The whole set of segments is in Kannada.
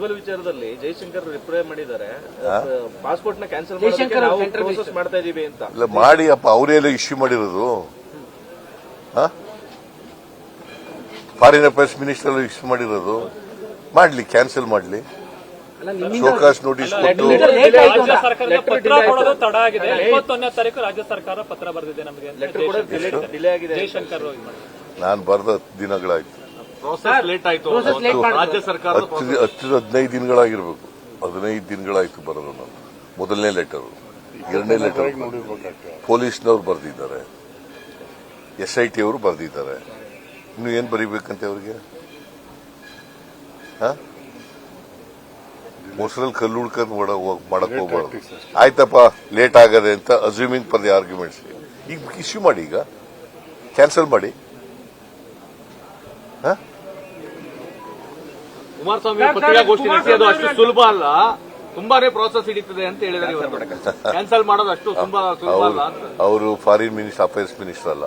ಟ್ರೈಬಲ್ ವಿಚಾರದಲ್ಲಿ ಜೈಶಂಕರ್ ರಿಪ್ಲೈ ಮಾಡಿದ್ದಾರೆ, ಪಾಸ್ಪೋರ್ಟ್ ನ ಕ್ಯಾನ್ಸಲ್ ಮಾಡೋದಕ್ಕೆ ನಾವು ಪ್ರೋಸೆಸ್ ಮಾಡ್ತಾ ಇದೀವಿ ಅಂತ. ಇಲ್ಲ ಮಾಡಿ ಅಪ್ಪ, ಅವರೆಲ್ಲ ಇಶ್ಯೂ ಮಾಡಿರೋದು. ಫಾರಿನ್ ಅಫೇರ್ಸ್ ಮಿನಿಸ್ಟರ್ ಇಶ್ಯೂ ಮಾಡಿರೋದು. ಮಾಡ್ಲಿ, ಕ್ಯಾನ್ಸಲ್ ಮಾಡ್ಲಿ, ಶೋಕಾಸ್ ನೋಟಿಸ್ ಕೊಟ್ಟು. ರಾಜ್ಯ ಸರ್ಕಾರದ ಪತ್ರ ಕೊಡೋದು ತಡ ಆಗಿದೆ. 21ನೇ ತಾರೀಕು ರಾಜ್ಯ ಸರ್ಕಾರ ಪತ್ರ ಬರೆದಿದೆ ನಮಗೆ. ಲೆಟರ್ ಕೂಡ ಡಿಲೇ ಆಗಿದೆ. ಜೈಶಂಕರ್ ನಾನು ಬರೆದ ದಿನಗಳಾಯ್ತು, ಲೇಟ್ ಆಯ್ತು. ರಾಜ್ಯ ಸರ್ಕಾರ 15 ದಿನಗಳಾಗಿರ್ಬೇಕು. 15 ದಿನಗಳಾಯ್ತು ಬರೋದು. ನಾನು ಮೊದಲನೇ ಲೆಟರ್, ಎರಡನೇ ಲೆಟರ್ ಪೊಲೀಸ್ನವ್ರು ಬರೆದಿದ್ದಾರೆ, SIT ಅವರು ಬರೆದಿದ್ದಾರೆ. ಇನ್ನು ಏನ್ ಬರೀಬೇಕಂತೆ ಅವ್ರಿಗೆ? ಮೊಸರಲ್ಲಿ ಕಲ್ಲು ಹುಡ್ಕೊಂಡು ಮಾಡಕ್ ಹೋಗ್ಬಾರ್ದು. ಆಯ್ತಪ್ಪ, ಲೇಟ್ ಆಗದೆ ಅಂತ ಅಸ್ಯೂಮಿಂಗ್ ಫಾರ್ ದಿ ಆರ್ಗ್ಯುಮೆಂಟ್ಸ್. ಈಗ ಇಶ್ಯೂ ಮಾಡಿ, ಈಗ ಕ್ಯಾನ್ಸಲ್ ಮಾಡಿ. ಕುಮಾರಸ್ವಾಮಿ ಪತ್ರಿಕಾಗೋಷ್ಠಿ ನಡೆಸಿ ಅಷ್ಟು ಸುಲಭ ಅಲ್ಲ, ತುಂಬಾನೇ ಪ್ರಾಸೆಸ್ ಹಿಡಿತದೆ ಅಂತ ಹೇಳಿದ್ದಾರೆ. ಕ್ಯಾನ್ಸಲ್ ಮಾಡೋದು ಅಷ್ಟು ತುಂಬಾ ಸುಲಭ ಅಲ್ಲ. ಅವರು ಫಾರಿನ್ ಅಫೇರ್ಸ್ ಮಿನಿಸ್ಟರ್ ಅಲ್ಲ,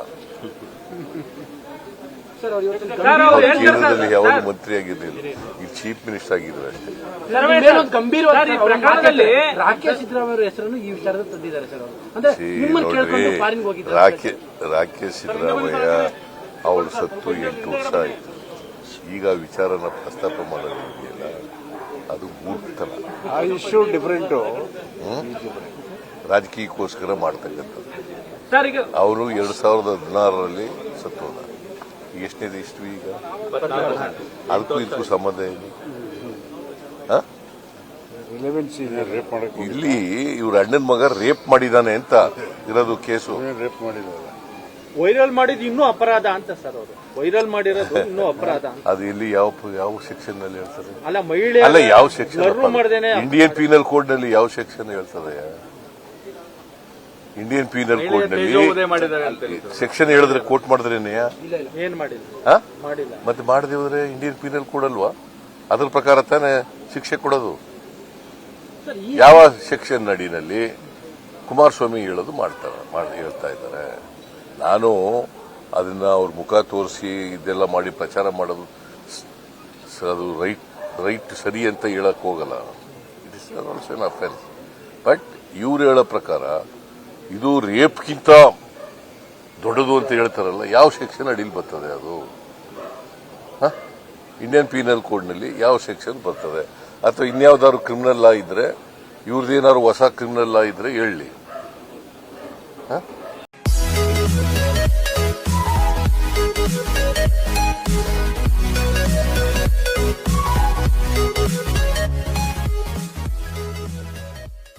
ಕೇಂದ್ರದಲ್ಲಿ ಯಾವಾಗ ಮಂತ್ರಿ ಆಗಿರಲಿಲ್ಲ, ಈಗ ಚೀಫ್ ಮಿನಿಸ್ಟರ್ ಆಗಿದ್ರು ಅಷ್ಟೇ. ರಾಕೇಶ್ ಸಿದ್ದರಾಮಯ್ಯ ಹೆಸರನ್ನು ಈ ವಿಚಾರದಲ್ಲಿ ತಂದಿದ್ದಾರೆ ಸರ್. ರಾಕೇಶ್ ಸಿದ್ದರಾಮಯ್ಯ ಅವರು ಸತ್ತು 8 ವರ್ಷ ಆಯಿತು. ಈಗ ವಿಚಾರನ ಪ್ರಸ್ತಾಪ ಮಾಡೋದಿದೆಯಲ್ಲ, ಅದು ಮೂರ್ತನ. ಆ ಇಶ್ಯೂ ಡಿಫರೆಂಟ್, ರಾಜಕೀಯಕ್ಕೋಸ್ಕರ ಮಾಡ್ತಕ್ಕಂಥದ್ದು. ಅವರು 2016ರಲ್ಲಿ ಸತ್ತೋದ. ಎಷ್ಟನೇದು ಇಷ್ಟು ಈಗ? ಅದಕ್ಕೂ ಇದಕ್ಕೂ ಸಂಬಂಧ ಏನು? ಇಲ್ಲಿ ಇವ್ರ ಅಣ್ಣನ ಮಗ ರೇಪ್ ಮಾಡಿದಾನೆ ಅಂತ ಇರೋದು ಕೇಸು. ರೇಪ್ ಮಾಡಿದ್ದಾರೆ, ವೈರಲ್ ಮಾಡಿದ್ ಇನ್ನೂ ಅಪರಾಧ ಅಂತ ಸರ್. ಅವರು ವೈರಲ್ ಮಾಡಿರೋದು ಇನ್ನೂ ಅಪರಾಧ. ಅದು ಇಲ್ಲಿ ಯಾವ ಸೆಕ್ಷನ್ ನಲ್ಲಿ ಹೇಳ್ತಾರೆ? ಅಲ್ಲ, ಮಹಿಳೆ ಅಲ್ಲ, ಯಾವ ಸೆಕ್ಷನ್? ಇಂಡಿಯನ್ ಪೀನಲ್ ಕೋಡ್ ನಲ್ಲಿ ಯಾವ ಸೆಕ್ಷನ್ ಹೇಳ್ತದೆ? ಇಂಡಿಯನ್ ಪೀನಲ್ ಕೋಡ್ ನಲ್ಲಿ ಸೆಕ್ಷನ್ ಹೇಳಿದ್ರೆ ಕೋಟ್ ಮಾಡಿದ್ರೇನೆ ಏನ್ ಮಾಡಿಲ್ಲ. ಮತ್ತೆ ಮಾಡದೆ ಹೋದ್ರೆ ಇಂಡಿಯನ್ ಪೀನಲ್ ಕೋಡ್ ಅಲ್ವಾ? ಅದ್ರ ಪ್ರಕಾರ ತಾನೇ ಶಿಕ್ಷೆ ಕೊಡೋದು. ಯಾವ ಸೆಕ್ಷನ್ ಅಡಿನಲ್ಲಿ ಕುಮಾರಸ್ವಾಮಿ ಹೇಳೋದು ಹೇಳ್ತಾ ಇದ್ದಾರೆ. ನಾನು ಅದನ್ನ ಅವ್ರ ಮುಖ ತೋರಿಸಿ ಇದೆಲ್ಲ ಮಾಡಿ ಪ್ರಚಾರ ಮಾಡೋದು ಅದು ರೈಟ್ ಸರಿ ಅಂತ ಹೇಳಕ್ ಹೋಗಲ್ಲ. It is also an offence. But ಇವ್ರು ಹೇಳೋ ಪ್ರಕಾರ ಇದು ರೇಪ್ಗಿಂತ ದೊಡ್ಡದು ಅಂತ ಹೇಳ್ತಾರಲ್ಲ, ಯಾವ ಸೆಕ್ಷನ್ ಅಡಿಲಿ ಬರ್ತದೆ ಅದು? ಇಂಡಿಯನ್ ಪೀನಲ್ ಕೋಡ್ನಲ್ಲಿ ಯಾವ ಸೆಕ್ಷನ್ ಬರ್ತದೆ? ಅಥವಾ ಇನ್ಯಾವ್ದಾದ್ರು ಕ್ರಿಮಿನಲ್ ಲಾ ಇದ್ರೆ, ಇವ್ರದ್ದೇನಾದ್ರು ಹೊಸ ಕ್ರಿಮಿನಲ್ ಲಾ ಇದ್ರೆ ಹೇಳಿ.